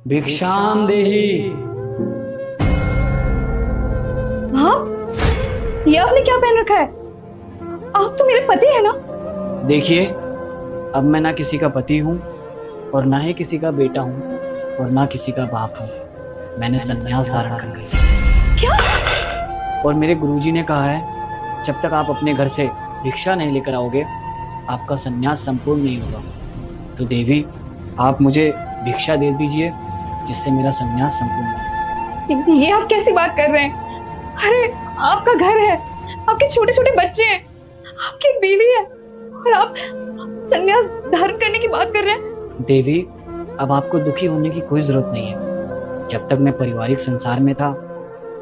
भिक्षाम देही। आप ये आपने क्या पहन रखा है? आप तो मेरे पति है ना? देखिए, अब मैं ना किसी का पति हूँ और ना ही किसी का बेटा हूँ और ना किसी का बाप हूँ। मैंने संन्यास धारण कर लिया। क्या? और मेरे गुरुजी ने कहा है, जब तक आप अपने घर से भिक्षा नहीं लेकर आओगे, आपका संन्यास संपूर्ण नहीं होगा। तो देवी, आप मुझे भिक्षा दे दीजिए, जिससे मेरा संन्यास संपूर्ण हो। ये आप कैसी बात कर रहे हैं? अरे आपका घर है, आपके छोटे छोटे बच्चे हैं, आपकी एक बीवी है और आप संन्यास धारण करने की बात कर रहे हैं? देवी, अब आपको दुखी होने की कोई जरूरत नहीं है। जब तक मैं पारिवारिक संसार में था,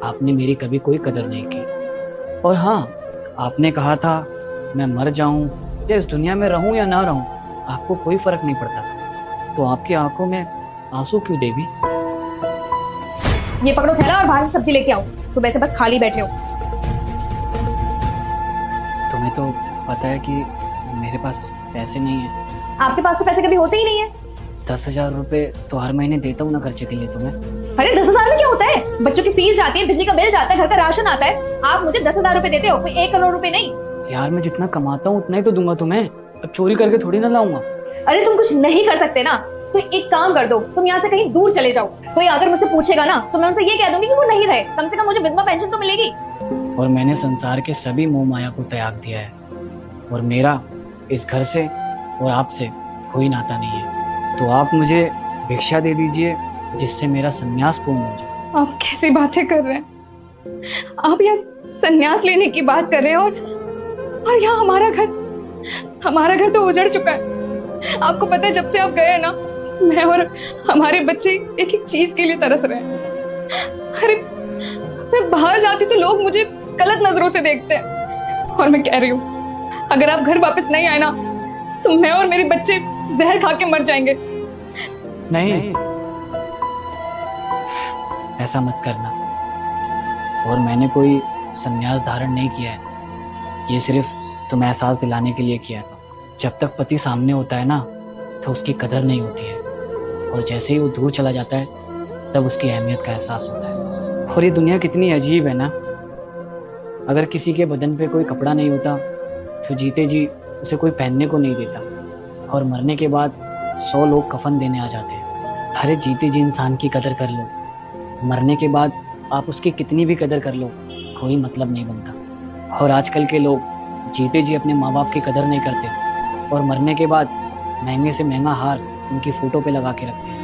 आपने मेरी कभी कोई कदर नहीं की। और हाँ, आपने कहा था मैं मर जाऊं या इस दुनिया में रहूं या ना रहूं, आपको कोई फर्क नहीं पड़ता। तो आपकी आंखों में आंसू क्यों देवी? ये पकड़ो थैला और बाहर से सब्जी लेके आओ। सुबह से बस खाली बैठे हो। तुम्हें तो पता है कि मेरे पास पैसे नहीं है। आपके पास तो पैसे कभी होते ही नहीं है। 10,000 रुपए तो हर महीने देता हूँ ना खर्चे के लिए तुम्हें। अरे 10,000 में क्या होता है? बच्चों की फीस जाती है, बिजली का बिल जाता है, घर का राशन आता है। आप मुझे 10,000 रुपए देते हो, कोई 1 करोड़ रुपए नहीं। यार, मैं जितना कमाता हूँ उतना ही तो दूंगा तुम्हें। अब चोरी करके थोड़ी ना लाऊंगा। अरे तुम कुछ नहीं कर सकते ना, तो एक काम कर दो, तुम यहाँ से कहीं दूर चले जाओ। कोई अगर मुझसे पूछेगा ना तो मैं उनसे ये कह दूंगी कि वो नहीं रहे, कम से कम मुझे विधवा पेंशन तो मिलेगी। और मैंने संसार के सभी मोह माया को त्याग दिया है और मेरा इस घर से और आपसे कोई नाता नहीं है। तो आप मुझे भिक्षा दे दीजिए, जिससे मेरा संन्यास पूर्ण हो जाए। आप कैसी बातें कर रहे हैं? आप यहाँ संन्यास लेने की बात कर रहे हैं और यहाँ हमारा घर तो उजड़ चुका है। आपको पता है, जब से आप गए हैं ना, मैं और हमारे बच्चे एक एक चीज के लिए तरस रहे हैं। अरे मैं बाहर जाती तो लोग मुझे गलत नजरों से देखते हैं और मैं कह रही हूँ, अगर आप घर वापस नहीं आए ना तो मैं और मेरे बच्चे जहर खा के मर जाएंगे। नहीं, ऐसा मत करना। और मैंने कोई संन्यास धारण नहीं किया है, ये सिर्फ तुम्हें एहसास दिलाने के लिए किया था। जब तक पति सामने होता है ना, तो उसकी कदर नहीं होती है, और जैसे ही वो दूर चला जाता है तब उसकी अहमियत का एहसास होता है। और ये दुनिया कितनी अजीब है ना। अगर किसी के बदन पे कोई कपड़ा नहीं होता तो जीते जी उसे कोई पहनने को नहीं देता, और मरने के बाद 100 लोग कफन देने आ जाते हैं। अरे जीते जी इंसान की कदर कर लो, मरने के बाद आप उसकी कितनी भी कदर कर लो, कोई मतलब नहीं बनता। और आजकल के लोग जीते जी अपने माँ बाप की कदर नहीं करते और मरने के बाद महंगे से महंगा हार उनकी फोटो पे लगा के रखते हैं।